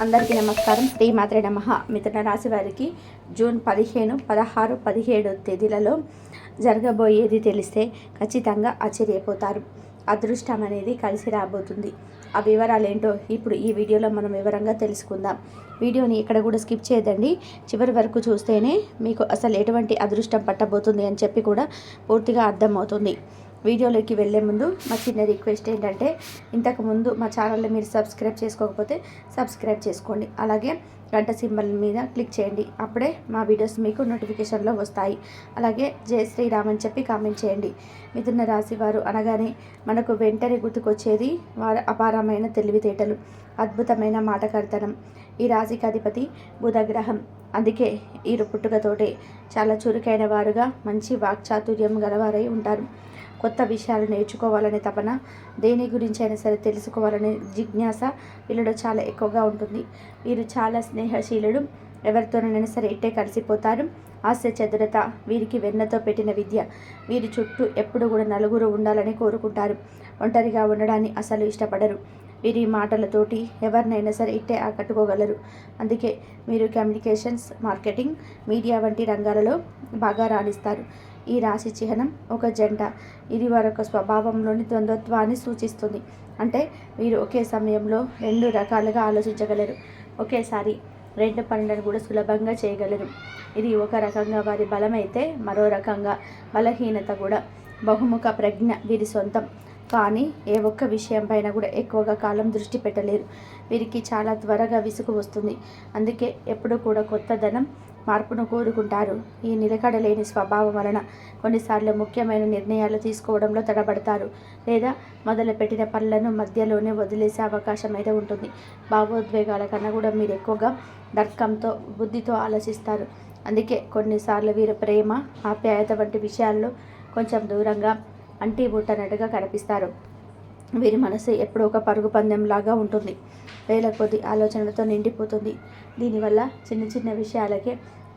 అందరికీ నమస్కారం. శ్రీ మాత్రే నమః. మిథున రాశి వారికి జూన్ 15, 16, 17 తేదీలలో జరగబోయేది తెలిస్తే ఖచ్చితంగా ఆశ్చర్యపోతారు. అదృష్టం అనేది కలిసి రాబోతుంది. ఆ వివరాలు ఏంటో ఇప్పుడు ఈ వీడియోలో మనం వివరంగా తెలుసుకుందాం. వీడియోని ఇక్కడ కూడా స్కిప్ చేయదండి. చివరి వరకు చూస్తేనే మీకు అసలు ఎటువంటి అదృష్టం పట్టబోతుంది అని చెప్పి కూడా పూర్తిగా అర్థమవుతుంది. వీడియోలోకి వెళ్ళే ముందు మా చిన్న రిక్వెస్ట్ ఏంటంటే, ఇంతకుముందు మా ఛానల్ని మీరు సబ్స్క్రైబ్ చేసుకోకపోతే సబ్స్క్రైబ్ చేసుకోండి. అలాగే గంట సింబల్ మీద క్లిక్ చేయండి. అప్పుడే మా వీడియోస్ మీకు నోటిఫికేషన్లో వస్తాయి. అలాగే జై శ్రీరామ్ అని చెప్పి కామెంట్ చేయండి. మిథున రాశి వారు అనగానే మనకు వెంటనే గుర్తుకొచ్చేది వారి అపారమైన తెలివితేటలు, అద్భుతమైన మాటకర్తనం. ఈ రాశికి అధిపతి బుధగ్రహం. అందుకే వీరు పుట్టుకతోటే చాలా చురుకైన వారుగా, మంచి వాక్చాతుర్యం గలవారై ఉంటారు. కొత్త విషయాలు నేర్చుకోవాలనే తపన, దేని గురించి అయినా సరే తెలుసుకోవాలనే జిజ్ఞాస వీళ్ళలో చాలా ఎక్కువగా ఉంటుంది. వీరు చాలా స్నేహశీలుడు. ఎవరితోనైనా సరే ఇట్టే కలిసిపోతారు. హాస్య చతురత వీరికి వెన్నతో పెట్టిన విద్య. వీరి చుట్టూ ఎప్పుడు కూడా నలుగురు ఉండాలని కోరుకుంటారు. ఒంటరిగా ఉండడాన్ని అసలు ఇష్టపడరు. వీరి మాటలతోటి ఎవరినైనా సరే ఇట్టే ఆకట్టుకోగలరు. అందుకే మీరు కమ్యూనికేషన్స్, మార్కెటింగ్, మీడియా వంటి రంగాలలో బాగా రాణిస్తారు. ఈ రాశి చిహ్నం ఒక జంట. ఇది వారొక స్వభావంలోని ద్వంద్వత్వాన్ని సూచిస్తుంది. అంటే వీరు ఒకే సమయంలో రెండు రకాలుగా ఆలోచించగలరు. ఒకేసారి రెండు పనులను కూడా సులభంగా చేయగలరు. ఇది ఒక రకంగా వారి బలమైతే, మరో రకంగా బలహీనత కూడా. బహుముఖ ప్రజ్ఞ వీరి సొంతం. కానీ ఏ ఒక్క విషయం పైన కూడా ఎక్కువగా కాలం దృష్టి పెట్టలేరు. వీరికి చాలా త్వరగా విసుగు వస్తుంది. అందుకే ఎప్పుడు కూడా కొత్తదనం, మార్పును కోరుకుంటారు. ఈ నిలకడలేని స్వభావం వలన కొన్నిసార్లు ముఖ్యమైన నిర్ణయాలు తీసుకోవడంలో తడబడతారు, లేదా మొదలుపెట్టిన పనులను మధ్యలోనే వదిలేసే అవకాశం అయితే ఉంటుంది. భావోద్వేగాల కన్నా కూడా మీరు ఎక్కువగా తర్కంతో, బుద్ధితో ఆలోచిస్తారు. అందుకే కొన్నిసార్లు వీరు ప్రేమ, ఆప్యాయత వంటి విషయాల్లో కొంచెం దూరంగా, అంటీ బుట్టనట్టుగా కనిపిస్తారు. వీరి మనసు ఎప్పుడూ ఒక పరుగు పందెంలాగా ఉంటుంది. వేల కొద్ది ఆలోచనలతో నిండిపోతుంది. దీనివల్ల చిన్న చిన్న విషయాలకే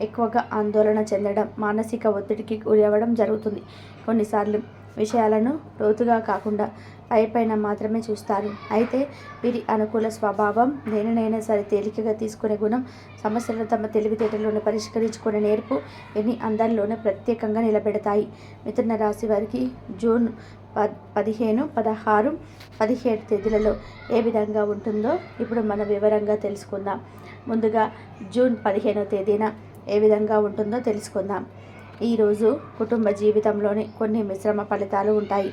ఎక్కువగా ఆందోళన చెందడం, మానసిక ఒత్తిడికి గురవ్వడం జరుగుతుంది. కొన్నిసార్లు విషయాలను లోతుగా కాకుండా పైపైన మాత్రమే చూస్తారు. అయితే వీరి అనుకూల స్వభావం, దేనినైనా సరే తేలికగా తీసుకునే గుణం, సమస్యలను తమ తెలివితేటలోనే పరిష్కరించుకునే నేర్పు వీరిని అందరిలోనే ప్రత్యేకంగా నిలబెడతాయి. మిథున రాశి వారికి జూన్ 15, 16, 17 తేదీలలో ఏ విధంగా ఉంటుందో ఇప్పుడు మనం వివరంగా తెలుసుకుందాం. ముందుగా జూన్ 15వ తేదీన ఏ విధంగా ఉంటుందో తెలుసుకుందాం. ఈరోజు కుటుంబ జీవితంలోని కొన్ని మిశ్రమ ఫలితాలు ఉంటాయి.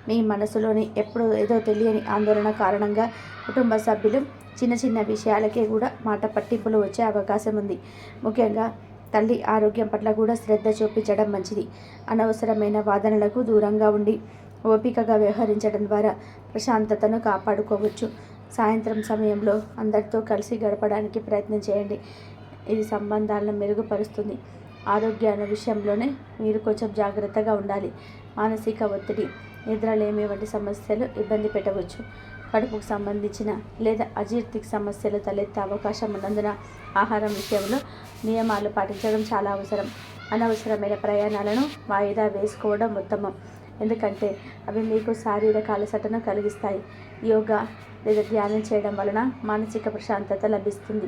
మీ మనసులోని ఎప్పుడు ఏదో తెలియని ఆందోళన కారణంగా కుటుంబ సభ్యులు చిన్న చిన్న విషయాలకే కూడా మాట పట్టింపులు వచ్చే అవకాశం ఉంది. ముఖ్యంగా తల్లి ఆరోగ్యం పట్ల కూడా శ్రద్ధ చూపించడం మంచిది. అనవసరమైన వాదనలకు దూరంగా ఉండి ఓపికగా వ్యవహరించడం ద్వారా ప్రశాంతతను కాపాడుకోవచ్చు. సాయంత్రం సమయంలో అందరితో కలిసి గడపడానికి ప్రయత్నం చేయండి. ఇది సంబంధాలను మెరుగుపరుస్తుంది. ఆరోగ్యాల విషయంలోనే మీరు కొంచెం జాగ్రత్తగా ఉండాలి. మానసిక ఒత్తిడి, నిద్రలేమి వంటి సమస్యలు ఇబ్బంది పెట్టవచ్చు. కడుపుకు సంబంధించిన లేదా అజీర్తికి సమస్యలు తలెత్తే అవకాశం ఉన్నందున ఆహారం విషయంలో నియమాలు పాటించడం చాలా అవసరం. అనవసరమైన ప్రయాణాలను వాయిదా వేసుకోవడం ఉత్తమం. ఎందుకంటే అవి మీకు శారీరక అలసటను కలిగిస్తాయి. యోగా లేదా ధ్యానం చేయడం వలన మానసిక ప్రశాంతత లభిస్తుంది.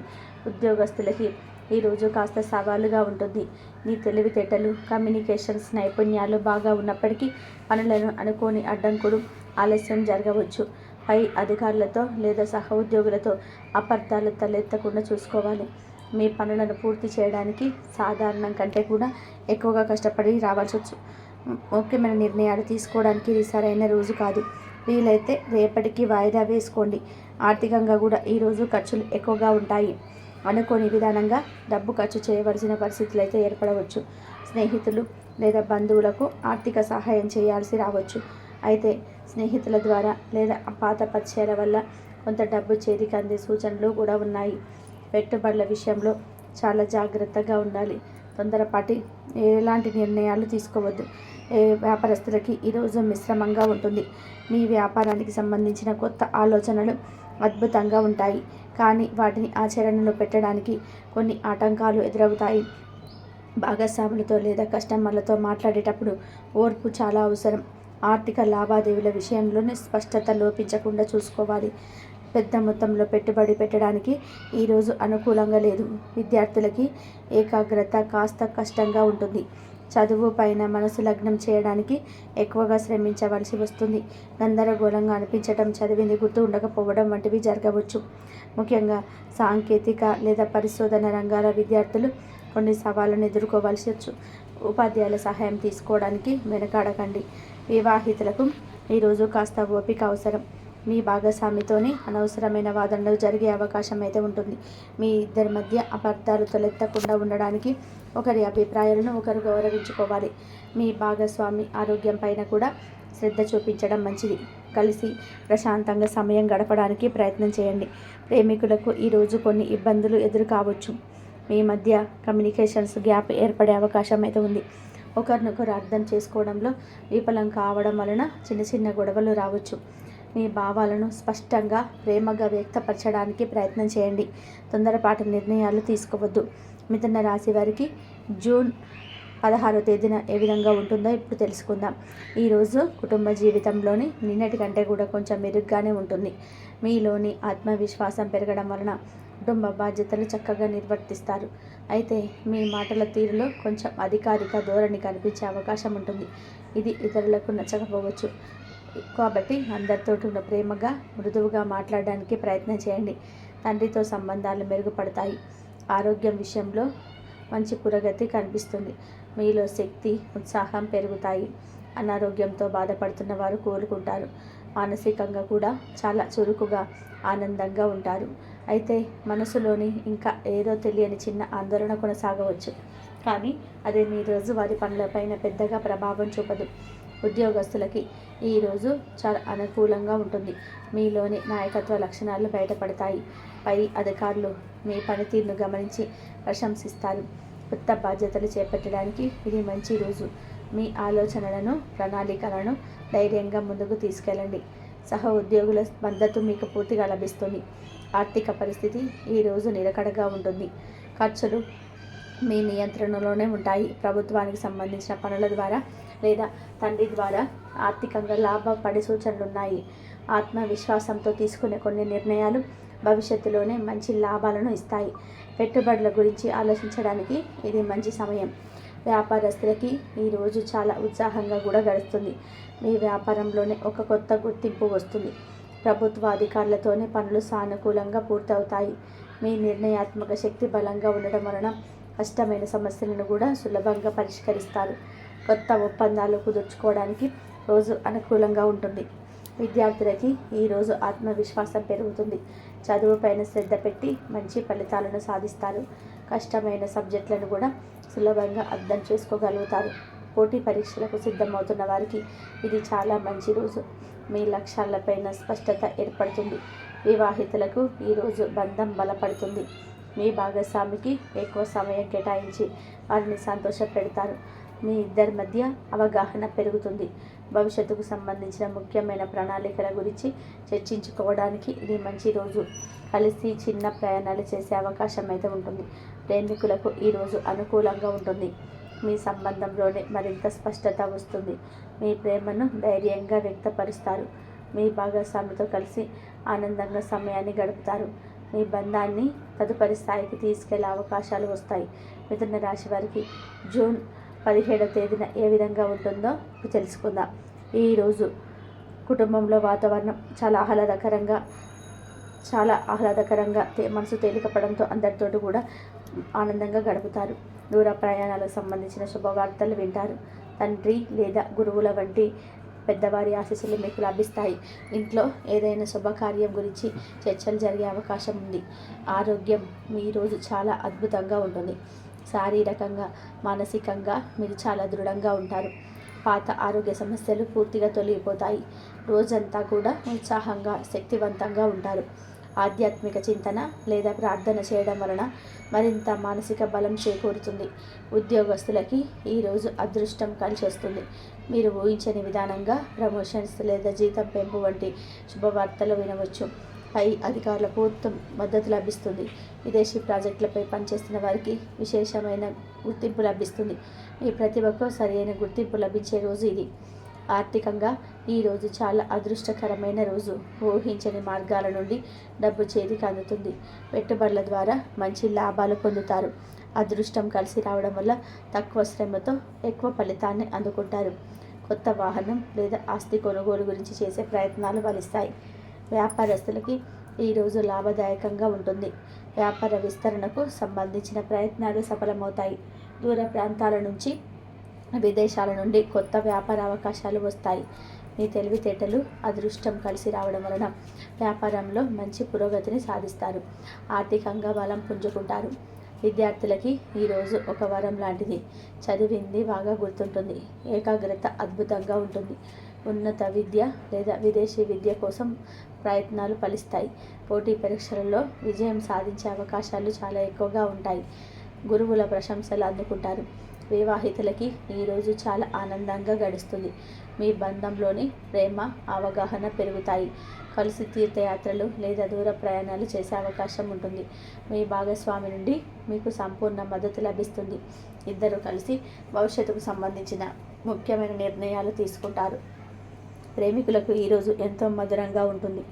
ఉద్యోగస్తులకి ఈరోజు కాస్త సవాలుగా ఉంటుంది. మీ తెలివితేటలు, కమ్యూనికేషన్స్ నైపుణ్యాలు బాగా ఉన్నప్పటికీ పనులను అనుకోని అడ్డంకులు, ఆలస్యం జరగవచ్చు. పై అధికారులతో లేదా సహ ఉద్యోగులతో అపార్థాలు తలెత్తకుండా చూసుకోవాలి. మీ పనులను పూర్తి చేయడానికి సాధారణం కంటే కూడా ఎక్కువగా కష్టపడి రావాల్సి. ముఖ్యమైన నిర్ణయాలు తీసుకోవడానికి ఇది సరైన రోజు కాదు. వీలైతే రేపటికి వాయిదా వేసుకోండి. ఆర్థికంగా కూడా ఈరోజు ఖర్చులు ఎక్కువగా ఉంటాయి. అనుకోని విధానంగా డబ్బు ఖర్చు చేయవలసిన పరిస్థితులు అయితే ఏర్పడవచ్చు. స్నేహితులు లేదా బంధువులకు ఆర్థిక సహాయం చేయాల్సి రావచ్చు. అయితే స్నేహితుల ద్వారా లేదా పాత పరిచయాల వల్ల కొంత డబ్బు చేతికి అందే సూచనలు కూడా ఉన్నాయి. పెట్టుబడుల విషయంలో చాలా జాగ్రత్తగా ఉండాలి. తొందరపాటి ఎలాంటి నిర్ణయాలు తీసుకోవద్దు. వ్యాపారస్తులకి ఈరోజు మిశ్రమంగా ఉంటుంది. మీ వ్యాపారానికి సంబంధించిన కొత్త ఆలోచనలు అద్భుతంగా ఉంటాయి, కానీ వాటిని ఆచరణలో పెట్టడానికి కొన్ని ఆటంకాలు ఎదురవుతాయి. భాగస్వాములతో లేదా కస్టమర్లతో మాట్లాడేటప్పుడు ఓర్పు చాలా అవసరం. ఆర్థిక లావాదేవీల విషయంలోనే స్పష్టత లోపించకుండా చూసుకోవాలి. పెద్ద మొత్తంలో పెట్టుబడి పెట్టడానికి ఈరోజు అనుకూలంగా లేదు. విద్యార్థులకి ఏకాగ్రత కాస్త కష్టంగా ఉంటుంది. చదువు పైన మనసు లగ్నం చేయడానికి ఎక్కువగా శ్రమించవలసి వస్తుంది. గందరగోళంగా అనిపించడం, చదివింది గుర్తు ఉండకపోవడం వంటివి జరగవచ్చు. ముఖ్యంగా సాంకేతిక లేదా పరిశోధన రంగాల విద్యార్థులు కొన్ని సవాళ్ళను ఎదుర్కోవాల్సి వచ్చు. ఉపాధ్యాయుల సహాయం తీసుకోవడానికి వెనకాడకండి. వివాహితులకు ఈరోజు కాస్త ఓపిక అవసరం. మీ భాగస్వామితోని అనవసరమైన వాదనలు జరిగే అవకాశం అయితే ఉంటుంది. మీ ఇద్దరి మధ్య అపార్థాలు తలెత్తకుండా ఉండడానికి ఒకరి అభిప్రాయాలను ఒకరు గౌరవించుకోవాలి. మీ భాగస్వామి ఆరోగ్యం పైన కూడా శ్రద్ధ చూపించడం మంచిది. కలిసి ప్రశాంతంగా సమయం గడపడానికి ప్రయత్నం చేయండి. ప్రేమికులకు ఈరోజు కొన్ని ఇబ్బందులు ఎదురు కావచ్చు. మీ మధ్య కమ్యూనికేషన్స్ గ్యాప్ ఏర్పడే అవకాశం అయితే ఉంది. ఒకరినొకరు అర్థం చేసుకోవడంలో విఫలం కావడం వలన చిన్న చిన్న గొడవలు రావచ్చు. మీ భావాలను స్పష్టంగా ప్రేమగా వ్యక్తపరచడానికి ప్రయత్నం చేయండి. తొందరపాటు నిర్ణయాలు తీసుకోవద్దు. మిథున రాశి వారికి జూన్ 16వ తేదీన ఏ విధంగా ఉంటుందో ఇప్పుడు తెలుసుకుందాం. ఈరోజు కుటుంబ జీవితంలోని నిన్నటి కంటే కూడా కొంచెం మెరుగ్గానే ఉంటుంది. మీలోని ఆత్మవిశ్వాసం పెరగడం వలన కుటుంబ బాధ్యతలు చక్కగా నిర్వర్తిస్తారు. అయితే మీ మాటల తీరులో కొంచెం అధికారిక ధోరణి కనిపించే అవకాశం ఉంటుంది. ఇది ఇతరులకు నచ్చకపోవచ్చు. కాబట్టి అందరితో ప్రేమగా మృదువుగా మాట్లాడడానికి ప్రయత్నం చేయండి. తండ్రితో సంబంధాలు మెరుగుపడతాయి. ఆరోగ్యం విషయంలో మంచి పురోగతి కనిపిస్తుంది. మీలో శక్తి, ఉత్సాహం పెరుగుతాయి. అనారోగ్యంతో బాధపడుతున్న వారు కోలుకుంటారు. మానసికంగా కూడా చాలా చురుకుగా, ఆనందంగా ఉంటారు. అయితే మనసులోని ఇంకా ఏదో తెలియని చిన్న ఆందోళన కొనసాగవచ్చు. కానీ అది మీ రోజువారీ పనులపైన పెద్దగా ప్రభావం చూపదు. ఉద్యోగస్తులకి ఈరోజు చాలా అనుకూలంగా ఉంటుంది. మీలోని నాయకత్వ లక్షణాలు బయటపడతాయి. పై అధికారులు మీ పనితీరును గమనించి ప్రశంసిస్తారు. కొత్త బాధ్యతలు చేపట్టడానికి ఇది మంచి రోజు. మీ ఆలోచనలను, ప్రణాళికలను ధైర్యంగా ముందుకు తీసుకెళ్ళండి. సహ ఉద్యోగుల మద్దతు మీకు పూర్తిగా లభిస్తుంది. ఆర్థిక పరిస్థితి ఈరోజు నిలకడగా ఉంటుంది. ఖర్చులు మీ నియంత్రణలోనే ఉంటాయి. ప్రభుత్వానికి సంబంధించిన పనుల ద్వారా లేదా తండ్రి ద్వారా ఆర్థికంగా లాభపడే సూచనలున్నాయి. ఆత్మవిశ్వాసంతో తీసుకునే కొన్ని నిర్ణయాలు భవిష్యత్తులోనే మంచి లాభాలను ఇస్తాయి. పెట్టుబడుల గురించి ఆలోచించడానికి ఇది మంచి సమయం. వ్యాపారస్తులకి ఈరోజు చాలా ఉత్సాహంగా కూడా గడుస్తుంది. మీ వ్యాపారంలోనే ఒక కొత్త గుర్తింపు వస్తుంది. ప్రభుత్వ అధికారులతోనే పనులు సానుకూలంగా పూర్తవుతాయి. మీ నిర్ణయాత్మక శక్తి బలంగా ఉండడం వలన కష్టమైన సమస్యలను కూడా సులభంగా పరిష్కరిస్తారు. కొత్త ఒప్పందాలు కుదుర్చుకోవడానికి రోజు అనుకూలంగా ఉంటుంది. విద్యార్థులకి ఈరోజు ఆత్మవిశ్వాసం పెరుగుతుంది. చదువుపైన శ్రద్ధ పెట్టి మంచి ఫలితాలను సాధిస్తారు. కష్టమైన సబ్జెక్టులను కూడా సులభంగా అర్థం చేసుకోగలుగుతారు. పోటీ పరీక్షలకు సిద్ధమవుతున్న వారికి ఇది చాలా మంచి రోజు. మీ లక్ష్యాలపైన స్పష్టత ఏర్పడుతుంది. వివాహితులకు ఈరోజు బంధం బలపడుతుంది. మీ భాగస్వామికి ఎక్కువ సమయం కేటాయించి వారిని సంతోషపెడతారు. మీ ఇద్దరి మధ్య అవగాహన పెరుగుతుంది. భవిష్యత్తుకు సంబంధించిన ముఖ్యమైన ప్రణాళికల గురించి చర్చించుకోవడానికి ఇది మంచి రోజు. కలిసి చిన్న ప్రయాణాలు చేసే అవకాశం అయితే ఉంటుంది. ప్రేమికులకు ఈరోజు అనుకూలంగా ఉంటుంది. మీ సంబంధంలోనే మరింత స్పష్టత వస్తుంది. మీ ప్రేమను ధైర్యంగా వ్యక్తపరుస్తారు. మీ భాగస్వామితో కలిసి ఆనందంగా సమయాన్ని గడుపుతారు. మీ బంధాన్ని తదుపరి స్థాయికి తీసుకెళ్లే అవకాశాలు వస్తాయి. మిథున రాశి వారికి జూన్ 17వ తేదీన ఏ విధంగా ఉంటుందో ఇప్పుడు తెలుసుకుందాం. ఈరోజు కుటుంబంలో వాతావరణం చాలా ఆహ్లాదకరంగా మనసు తేలికపడంతో అందరితోటి కూడా ఆనందంగా గడుపుతారు. దూర ప్రయాణాలకు సంబంధించిన శుభవార్తలు వింటారు. తండ్రి లేదా గురువుల వంటి పెద్దవారి ఆశీస్సులు మీకు లభిస్తాయి. ఇంట్లో ఏదైనా శుభకార్యం గురించి చర్చలు జరిగే అవకాశం ఉంది. ఆరోగ్యం మీ రోజు చాలా అద్భుతంగా ఉంటుంది. శారీరకంగా, మానసికంగా మీరు చాలా దృఢంగా ఉంటారు. పాత ఆరోగ్య సమస్యలు పూర్తిగా తొలగిపోతాయి. రోజంతా కూడా ఉత్సాహంగా, శక్తివంతంగా ఉంటారు. ఆధ్యాత్మిక చింతన లేదా ప్రార్థన చేయడం వలన మరింత మానసిక బలం చేకూరుతుంది. ఉద్యోగస్తులకి ఈరోజు అదృష్టం కలిసి వస్తుంది. మీరు ఊహించని విధానంగా ప్రమోషన్స్ లేదా జీతం పెంపు వంటి శుభవార్తలు వినవచ్చు. పై అధికారుల పూర్తి మద్దతు లభిస్తుంది. విదేశీ ప్రాజెక్టులపై పనిచేస్తున్న వారికి విశేషమైన గుర్తింపు లభిస్తుంది. మీ ప్రతిభకు సరైన గుర్తింపు లభించే రోజు ఇది. ఆర్థికంగా ఈరోజు చాలా అదృష్టకరమైన రోజు. ఊహించని మార్గాల నుండి డబ్బు చేతికి అందుతుంది. పెట్టుబడుల ద్వారా మంచి లాభాలు పొందుతారు. అదృష్టం కలిసి రావడం వల్ల తక్కువ శ్రమతో ఎక్కువ ఫలితాన్ని అందుకుంటారు. కొత్త వాహనం లేదా ఆస్తి కొనుగోలు గురించి చేసే ప్రయత్నాలు ఫలిస్తాయి. వ్యాపారస్తులకి ఈరోజు లాభదాయకంగా ఉంటుంది. వ్యాపార విస్తరణకు సంబంధించిన ప్రయత్నాలు సఫలమవుతాయి. దూర ప్రాంతాల నుంచి విదేశాల నుండి కొత్త వ్యాపార అవకాశాలు వస్తాయి. మీ తెలివితేటలు అదృష్టం కలిసి రావడం వలన వ్యాపారంలో మంచి పురోగతిని సాధిస్తారు. ఆర్థికంగా బలం పుంజుకుంటారు. విద్యార్థులకి ఈరోజు ఒక వరం లాంటిది. చదివింది బాగా గుర్తుంటుంది. ఏకాగ్రత అద్భుతంగా ఉంటుంది. ఉన్నత విద్య లేదా విదేశీ విద్య కోసం ప్రయత్నాలు ఫలిస్తాయి. పోటీ పరీక్షలలో విజయం సాధించే అవకాశాలు చాలా ఎక్కువగా ఉంటాయి. గురువుల ప్రశంసలు అందుకుంటారు. వివాహితులకి ఈరోజు చాలా ఆనందంగా గడుస్తుంది. మీ బంధంలోని ప్రేమ అవగాహన పెరుగుతాయి. కలిసి తీర్థయాత్రలు లేదా దూర ప్రయాణాలు చేసే అవకాశం ఉంటుంది. మీ భాగస్వామి నుండి మీకు సంపూర్ణ మద్దతు లభిస్తుంది. ఇద్దరు కలిసి భవిష్యత్తుకు సంబంధించిన ముఖ్యమైన నిర్ణయాలు తీసుకుంటారు. ప్రేమికులకు ఈరోజు ఎంతో మధురంగా ఉంటుంది.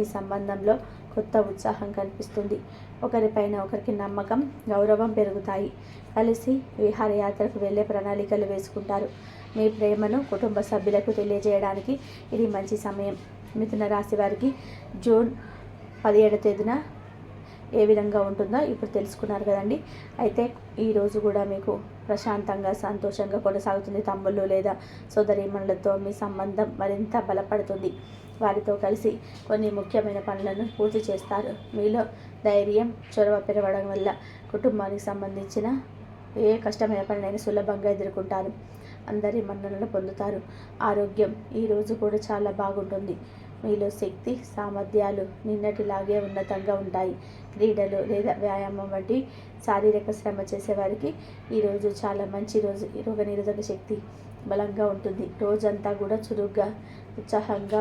ఈ సంబంధంలో కొత్త ఉత్సాహం కనిపిస్తుంది. ఒకరిపైన ఒకరికి నమ్మకం, గౌరవం పెరుగుతాయి. కలిసి విహారయాత్రకు వెళ్ళే ప్రణాళికలు వేసుకుంటారు. మీ ప్రేమను కుటుంబ సభ్యులకు తెలియజేయడానికి ఇది మంచి సమయం. మిథున రాశి వారికి జూన్ 17వ తేదీన ఏ విధంగా ఉంటుందో ఇప్పుడు తెలుసుకున్నారు కదండి. అయితే ఈరోజు కూడా మీకు ప్రశాంతంగా సంతోషంగా కొనసాగుతుంది. తమ్ముళ్ళు లేదా సోదరీమణులతో మీ సంబంధం మరింత బలపడుతుంది. వారితో కలిసి కొన్ని ముఖ్యమైన పనులను పూర్తి చేస్తారు. మీలో ధైర్యం, చొరవ పెరగడం వల్ల కుటుంబానికి సంబంధించిన ఏ కష్టమైన పనినైనా సులభంగా ఎదుర్కొంటారు. అందరి మన్ననలు పొందుతారు. ఆరోగ్యం ఈరోజు కూడా చాలా బాగుంటుంది. మీలో శక్తి, సామర్థ్యాలు నిన్నటిలాగే ఉన్నతంగా ఉంటాయి. క్రీడలు లేదా వ్యాయామం వంటి శారీరక శ్రమ చేసేవారికి ఈరోజు చాలా మంచి రోజు. రోగనిరోధక శక్తి బలంగా ఉంటుంది. రోజంతా కూడా చురుగ్గా, ఉత్సాహంగా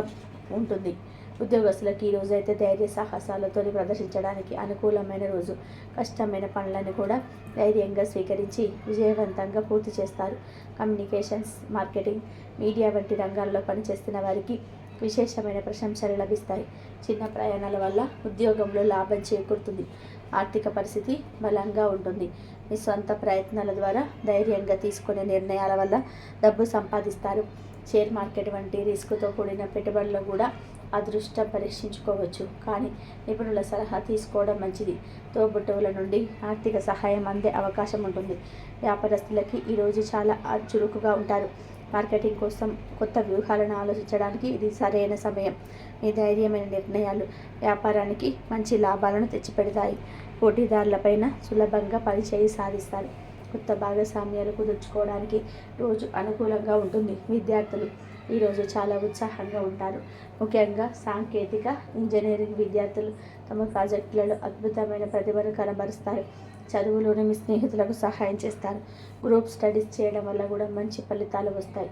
ఉంటుంది. ఉద్యోగస్తులకు ఈరోజు అయితే ధైర్య సాహసాలతో ప్రదర్శించడానికి అనుకూలమైన రోజు. కష్టమైన పనులను కూడా ధైర్యంగా స్వీకరించి విజయవంతంగా పూర్తి చేస్తారు. కమ్యూనికేషన్స్, మార్కెటింగ్, మీడియా వంటి రంగాల్లో పనిచేస్తున్న వారికి విశేషమైన ప్రశంసలు లభిస్తాయి. చిన్న ప్రయాణాల వల్ల ఉద్యోగంలో లాభం చేకూరుతుంది. ఆర్థిక పరిస్థితి బలంగా ఉంటుంది. మీ సొంత ప్రయత్నాల ద్వారా ధైర్యంగా తీసుకునే నిర్ణయాల వల్ల డబ్బు సంపాదిస్తారు. షేర్ మార్కెట్ వంటి రిస్క్తో కూడిన పెట్టుబడులు కూడా అదృష్టం పరీక్షించుకోవచ్చు. కానీ నిపుణుల సలహా తీసుకోవడం మంచిది. తోబుట్టువుల నుండి ఆర్థిక సహాయం అందే అవకాశం ఉంటుంది. వ్యాపారస్తులకి ఈరోజు చాలా చురుకుగా ఉంటారు. మార్కెటింగ్ కోసం కొత్త వ్యూహాలను ఆలోచించడానికి ఇది సరైన సమయం. మీ ధైర్యమైన నిర్ణయాలు వ్యాపారానికి మంచి లాభాలను తెచ్చిపెడతాయి. పోటీదారులపైన సులభంగా పనిచేయి సాధిస్తారు. కొత్త భాగస్వామ్యాలు కుదుర్చుకోవడానికి రోజు అనుకూలంగా ఉంటుంది. విద్యార్థులు ఈరోజు చాలా ఉత్సాహంగా ఉంటారు. ముఖ్యంగా సాంకేతిక, ఇంజనీరింగ్ విద్యార్థులు తమ ప్రాజెక్టులలో అద్భుతమైన ప్రతిభను కనబరుస్తారు. చదువులోని మీ స్నేహితులకు సహాయం చేస్తారు. గ్రూప్ స్టడీస్ చేయడం వల్ల కూడా మంచి ఫలితాలు వస్తాయి.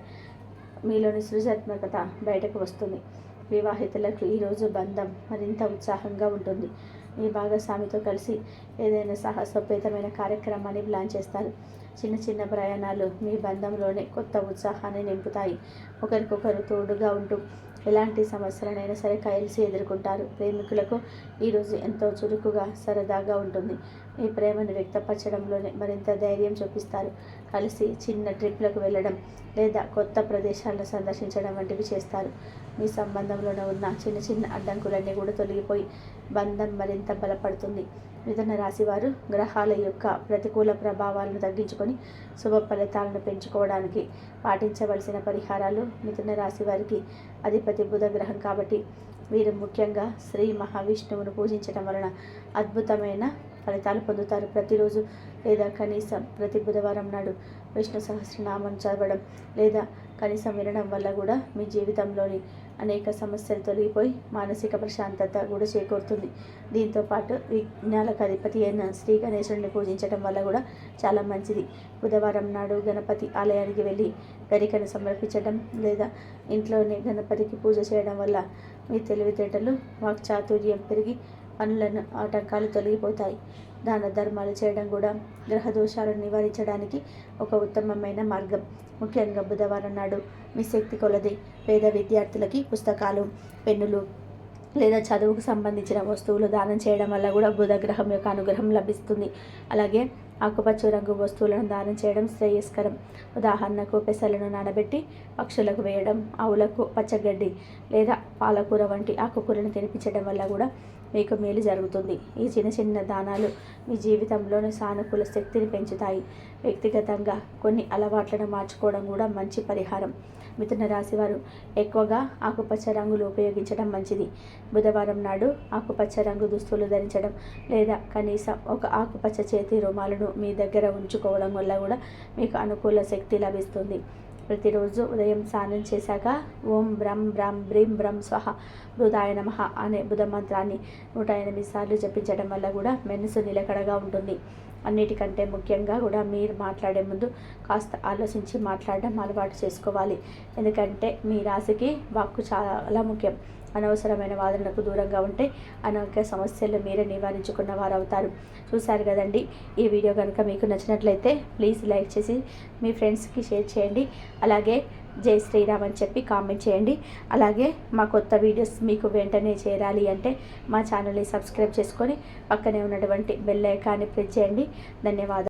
మీలోని సృజనాత్మకత బయటకు వస్తుంది. వివాహితులకు ఈరోజు బంధం మరింత ఉత్సాహంగా ఉంటుంది. మీ భాగస్వామితో కలిసి ఏదైనా సాహసోపేతమైన కార్యక్రమాన్ని ప్లాన్ చేస్తారు. చిన్న చిన్న ప్రయాణాలు మీ బంధంలోనే కొత్త ఉత్సాహాన్ని నింపుతాయి. ఒకరికొకరు తోడుగా ఉంటూ ఎలాంటి సమస్యలనైనా సరే కలిసి ఎదుర్కొంటారు. ప్రేమికులకు ఈరోజు ఎంతో చురుకుగా, సరదాగా ఉంటుంది. మీ ప్రేమను వ్యక్తపరచడంలోనే మరింత ధైర్యం చూపిస్తారు. కలిసి చిన్న ట్రిప్లకు వెళ్ళడం లేదా కొత్త ప్రదేశాలను సందర్శించడం వంటివి చేస్తారు. మీ సంబంధంలోనే ఉన్న చిన్న చిన్న అడ్డంకులన్నీ కూడా తొలగిపోయి బంధం మరింత బలపడుతుంది. మిథున రాశి వారు గ్రహాల యొక్క ప్రతికూల ప్రభావాలను తగ్గించుకొని శుభ ఫలితాలను పెంచుకోవడానికి పాటించవలసిన పరిహారాలు. మిథున రాశి వారికి అధిపతి బుధ గ్రహం కాబట్టి వీరు ముఖ్యంగా శ్రీ మహావిష్ణువును పూజించడం వలన అద్భుతమైన ఫలితాలు పొందుతారు. ప్రతిరోజు లేదా కనీసం ప్రతి బుధవారం నాడు విష్ణు సహస్రనామం చదవడం లేదా కనీసం వినడం వల్ల కూడా మీ జీవితంలోని అనేక సమస్యలు తొలగిపోయి మానసిక ప్రశాంతత కూడా చేకూరుతుంది. దీంతోపాటు విఘ్నాలకు అధిపతి అయిన శ్రీ గణేశుడిని పూజించడం వల్ల కూడా చాలా మంచిది. బుధవారం నాడు గణపతి ఆలయానికి వెళ్ళి గరికను సమర్పించడం లేదా ఇంట్లోనే గణపతికి పూజ చేయడం వల్ల మీ తెలివితేటలు, వాక్చాతుర్యం పెరిగి పనులను ఆటంకాలు తొలగిపోతాయి. దాన ధర్మాలు చేయడం కూడా గ్రహ దోషాలను నివారించడానికి ఒక ఉత్తమమైన మార్గం. ముఖ్యంగా బుధవారం నాడు మీ శక్తి కొలది పేద విద్యార్థులకి పుస్తకాలు, పెన్నులు లేదా చదువుకు సంబంధించిన వస్తువులు దానం చేయడం వల్ల కూడా బుధ గ్రహం యొక్క అనుగ్రహం లభిస్తుంది. అలాగే ఆకుపచ్చ రంగు వస్తువులను దానం చేయడం శ్రేయస్కరం. ఉదాహరణకు పెసలను నానబెట్టి పక్షులకు వేయడం, ఆవులకు పచ్చగడ్డి లేదా పాలకూర వంటి ఆకుకూరను తినిపించడం వల్ల కూడా మీకు మేలు జరుగుతుంది. ఈ చిన్న చిన్న దానాలు మీ జీవితంలోని సానుకూల శక్తిని పెంచుతాయి. వ్యక్తిగతంగా కొన్ని అలవాట్లను మార్చుకోవడం కూడా మంచి పరిహారం. మిథున రాశి వారు ఎక్కువగా ఆకుపచ్చ రంగులు ఉపయోగించడం మంచిది. బుధవారం నాడు ఆకుపచ్చ రంగు దుస్తులు ధరించడం లేదా కనీసం ఒక ఆకుపచ్చ చేతి రుమాలను మీ దగ్గర ఉంచుకోవడం వల్ల కూడా మీకు అనుకూల శక్తి లభిస్తుంది. ప్రతిరోజు ఉదయం స్నానం చేశాక ఓం బ్రం బ్రం బ్రీం బ్రం స్వహ బుధాయ నమః అనే బుధ మంత్రాన్ని 108 సార్లు జపించడం వల్ల కూడా మనసు నిలకడగా ఉంటుంది. అన్నిటికంటే ముఖ్యంగా కూడా మీరు మాట్లాడే ముందు కాస్త ఆలోచించి మాట్లాడడం అలవాటు చేసుకోవాలి. ఎందుకంటే మీ రాశికి వాక్కు చాలా ముఖ్యం. అనవసరమైన వాదనలకు దూరంగా ఉంటే అనేక సమస్యలు మీరే నివారించుకున్న వారు అవుతారు. చూశారు కదండి. ఈ వీడియో కనుక మీకు నచ్చినట్లయితే ప్లీజ్ లైక్ చేసి మీ ఫ్రెండ్స్కి షేర్ చేయండి. అలాగే జై శ్రీరామ్ అని చెప్పి కామెంట్ చేయండి. అలాగే మా కొత్త వీడియోస్ మీకు వెంటనే చేరాలి అంటే మా ఛానల్ని సబ్స్క్రైబ్ చేసుకొని పక్కనే ఉన్నటువంటి బెల్ ఐకాన్ని ప్రెస్ చేయండి. ధన్యవాదాలు.